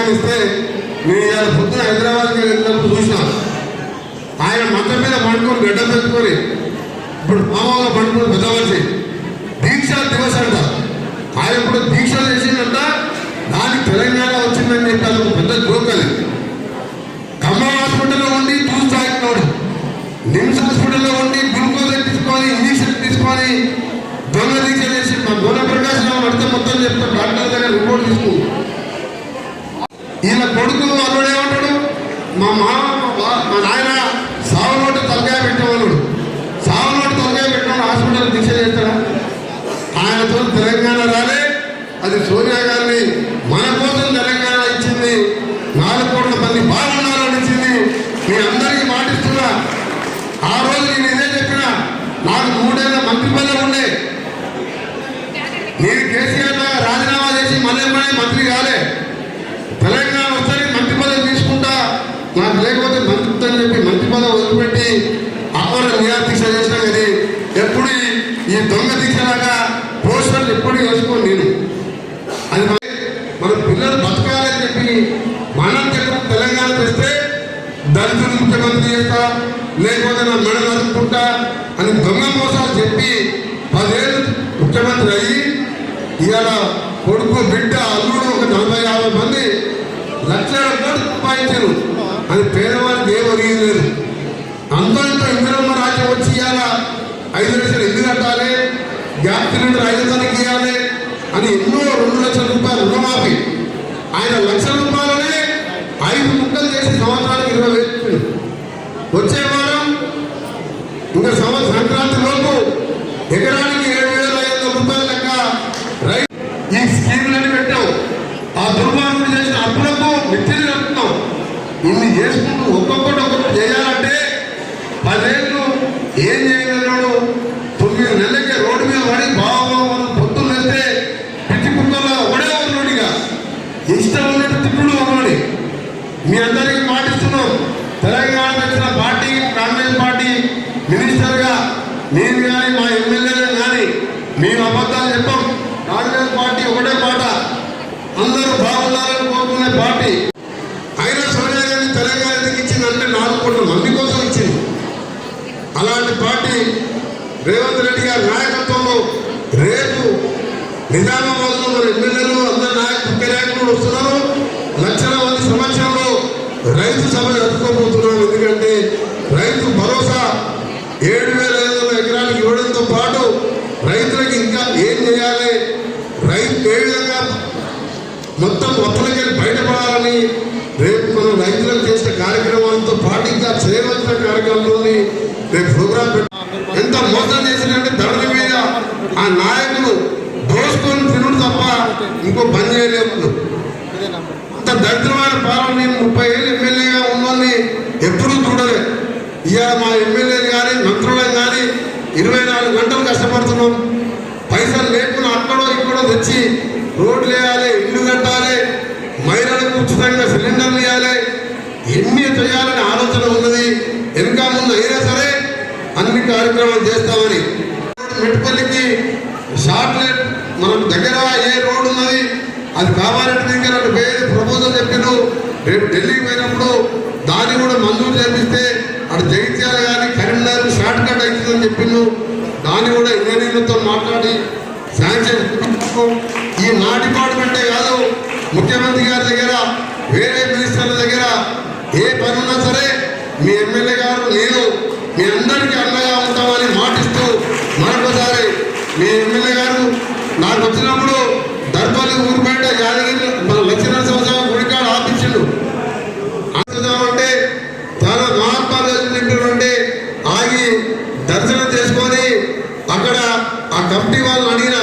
తెలంగాణ ఇస్తే నేను పొద్దున హైదరాబాద్కి వెళ్ళినప్పుడు చూసిన ఆయన మతం మీద పండుకొని గడ్డ పెట్టుకొని ఇప్పుడు మామూలుగా పండుకొని పెద్దవలసి దీక్షా దివస్ అంట. ఆయన ఇప్పుడు దీక్ష చేసిందంట, దానికి తెలంగాణ వచ్చిందని చెప్పి అది పెద్ద జోక్. అది ఖమ్మం హాస్పిటల్లో ఉండి జ్యూస్ తాగినోడు, నిమ్స్ హాస్పిటల్లో ఉండి గ్లూకోజ్ తీసుకొని ఇంజక్షన్ తీసుకొని దొంగ దీక్ష చేసి మా దొంగ ప్రకాశం పడితే మొత్తం చెప్తాడు, డాక్టర్ దగ్గర రిపోర్ట్ తీసుకు. ఈయన కొడుకు అల్లుడు ఏమంటాడు, మా నాయన సావు నోటు తలకాయ పెట్టేవాళ్ళు, సావు నోటు తలకాయ పెట్టినవాడు హాస్పిటల్ దీక్ష చేస్తాడా? ఆయనతో తెలంగాణ రాలే. అది సోనియా గాంధీ మన కోసం తెలంగాణ ఇచ్చింది, 4 కోట్ల మంది బాగున్నారని ఇచ్చింది. మీ అందరికీ మాటిస్తున్నా, ఆ రోజు నేను ఇదే చెప్పిన, నాకు 3 ఏళ్ళ మంత్రి పదవి ఉండే, నేను కేసీఆర్ రాజీనామా చేసి మళ్ళీ మంత్రి కాలే, తెలంగాణ వస్తే మంత్రి పదవి తీసుకుంటా, నాకు లేకపోతే మంత్రి అని చెప్పి మంత్రి పదవి వదిలిపెట్టి అమర నిరాదీక్ష చేసినా. కానీ ఎప్పుడు ఈ దొంగ దీక్షలాగా పోస్టర్లు ఎప్పుడు వేసుకోండి. నేను అది మన పిల్లలు బతకాలని చెప్పి మనం తెలంగాణ తెస్తే దళితులు ముఖ్యమంత్రి చేస్తా, లేకపోతే నా మెడ నరుక్కుంటా అని దొంగ మోసాలు చెప్పి 10 ఏళ్ళు ముఖ్యమంత్రి అయ్యి ఇవాళ కొడుకు బిడ్డ అల్లుడు ఒక 40-50 మంది లక్షల కోట్లు సంపాదించారు. అది పేదవాళ్ళకి ఏం ఒరిగింది. అందరితో ఇంద్రమ్మ రాజ్యం వచ్చి ఇవాళ 5 లక్షలు ఎందుకు కట్టాలి, గ్యాస్ సిలిండర్ 5 వందలకి ఇవ్వాలి అని ఎన్నో 2 లక్షల రూపాయలు రుణమాఫీ. ఆయన లక్షల రూపాయలనే 5 ముక్కలు చేసి సంవత్సరానికి 20,000. వచ్చే వారం ఇంకా సంక్రాంతి లోపు ఎకరానికి 7,500 రూపాయల లెక్క ఈ స్కీములని పెట్టావు. ఆ దుర్మార్గులు చేసిన అప్పులకు మిత్తిని కట్టున్నాం. ఇన్ని చేసుకుంటూ ఒక్కొక్కటి చేయాలంటే 10 ఏళ్ళు ఏం చేయగలడు? 9 నెలలకే రోడ్డు మీద పడి బాగోగులు పొత్తులు వెళ్తే పిచ్చి పుట్టల్లో ఒకడే ఒకరుడిగా ఇష్టం ఉన్నట్టు తిప్పుడు ఒకటి. మీ అందరికీ మాటిస్తున్నాం, తెలంగాణ వచ్చిన పార్టీ కాంగ్రెస్ పార్టీ మినిస్టర్గా నేను కానీ మా ఎమ్మెల్యేలు కానీ మేము అబద్ధాలు చెప్పాం. కాంగ్రెస్ పార్టీ ఒకటే మాట, అందరూ బాగుండాలని కోరుకునే పార్టీ. అయినా సోనియా గాంధీ తెలంగాణ ఎందుకు ఇచ్చిందంటే 4 కోట్ల మంది కోసం ఇచ్చింది. అలాంటి పార్టీ రేవంత్ రెడ్డి గారి నాయకత్వంలో రేపు నిజామాబాద్లో మన ఎమ్మెల్యేలు అందరు ముఖ్య నాయకులు వస్తున్నారు. లక్షల మంది సంవత్సరంలో రైతు సభ జరుపుకోబోతున్నాం. ఎందుకంటే రైతు భరోసా 7,500 ఎకరాలకు ఇవ్వడంతో పాటు రైతులకు ఇంకా ఏం చేయాలి, రైతు ఏ విధంగా మొత్తం ఒత్తులకి బయటపడాలని రేపు మనం రైతులకు చేసిన కార్యక్రమాలతో పాటు ఇంకా చేయవలసిన కార్యక్రమాలని రేపు ప్రోగ్రాం పెట్టి ఎంత మోసం చేసినట్టే ధరల మీద ఆ నాయకులు దోసుకొని తినుడు తప్ప ఇంకో పని చేయలేము. అంత దరిద్రమైన పాలన నేను 30 ఏళ్ళు ఎమ్మెల్యేగా ఉన్నోని ఎప్పుడూ చూడలే. ఇవాళ మా ఎమ్మెల్యేలు కానీ మంత్రులను కానీ 24 గంటలు కష్టపడుతున్నాం. పైసలు లేకుండా అక్కడో ఇక్కడో తెచ్చి రోడ్లు వేయాలి, ఇల్లు కట్టాలి, మహిళలకు ఉచితంగా సిలిండర్లు ఇవ్వాలి, ఎన్ని చేయాలని ఆలోచన ఉన్నది. వెనుక ముందు అయినా సరే అన్ని కార్యక్రమాలు చేస్తామని. మెట్టుపల్లికి షార్ట్లెట్ మనం దగ్గర ఏ రోడ్డు ఉన్నది అది కావాలంటే దగ్గర ప్రపోజల్ చెప్పారు. రేపు ఢిల్లీకి పోయినప్పుడు దాన్ని కూడా మంజూరు చేపిస్తే అటు జగిత్యాల కానీ కరీంనగర్ షార్ట్ కట్ అవుతుందని చెప్పిండు. దాన్ని కూడా ఇంజనీర్లతో మాట్లాడి శాంక్షన్. ఈ నా డిపార్ట్మెంటే కాదు, ముఖ్యమంత్రి గారి దగ్గర వేరే మినిస్టర్ల దగ్గర ఏ పని ఉన్నా సరే మీ ఎమ్మెల్యే గారు నేను మీ అందరికీ అండగా ఉంటామని మాటిస్తూ మరొకసారి మీ ఎమ్మెల్యే గారు నాకు వచ్చినప్పుడు దర్పల్లి ఊరిపేట యాదగిరి మన లక్ష్మీనరసింహ గుడికాడ ఆపించిండు. అంటే చాలా మహాత్మాగాంధీ ఆగి దర్శనం చేసుకొని అక్కడ ఆ కమిటీ వాళ్ళని అడిగిన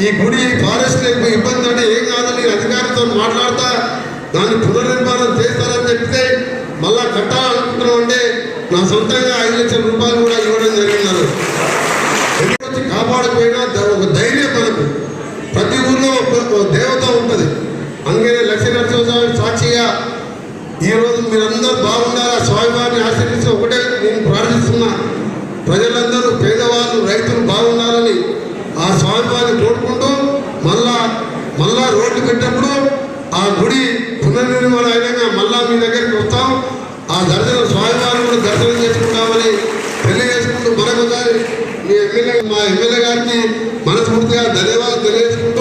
ఈ గుడి ఫారెస్ట్ ఇబ్బంది అంటే ఏం కాదని అధికారులతో మాట్లాడతా దాన్ని పునర్నిర్మాణం చేస్తారని చెప్తే మళ్ళా కట్టాలనుకుంటున్నాం. అంటే నా సొంతంగా 5 లక్షల రూపాయలు కూడా ఇవ్వడం జరిగినారు. ఎందుకు కాపాడకపోయినా ఒక ధైర్యం మనకు ప్రతి ఊర్లో దేవత ఉంటుంది. అందుకనే లక్ష్మీనరసింహస్వామి సాక్షిగా ఈరోజు మీరందరూ బాగుండాలి, స్వామివారిని ఆశీర్వదించి ఒకటే నేను ప్రార్థిస్తున్నా. ప్రజలందరూ పేదవాళ్ళు రైతులు బాగుండాలని ఆ స్వామివారిని కోరుకుంటూ మళ్ళా రోడ్లు పెట్టినప్పుడు ఆ గుడి పునర్నిర్మాణం అయినాక మళ్ళా మీ దగ్గరికి వస్తాం. ఆ దర్శనం స్వామివారిని కూడా దర్శనం చేసుకుంటామని తెలియజేసుకుంటూ మరొకసారి మీ ఎమ్మెల్యే మా ఎమ్మెల్యే గారికి మనస్ఫూర్తిగా ధన్యవాదాలు తెలియజేసుకుంటూ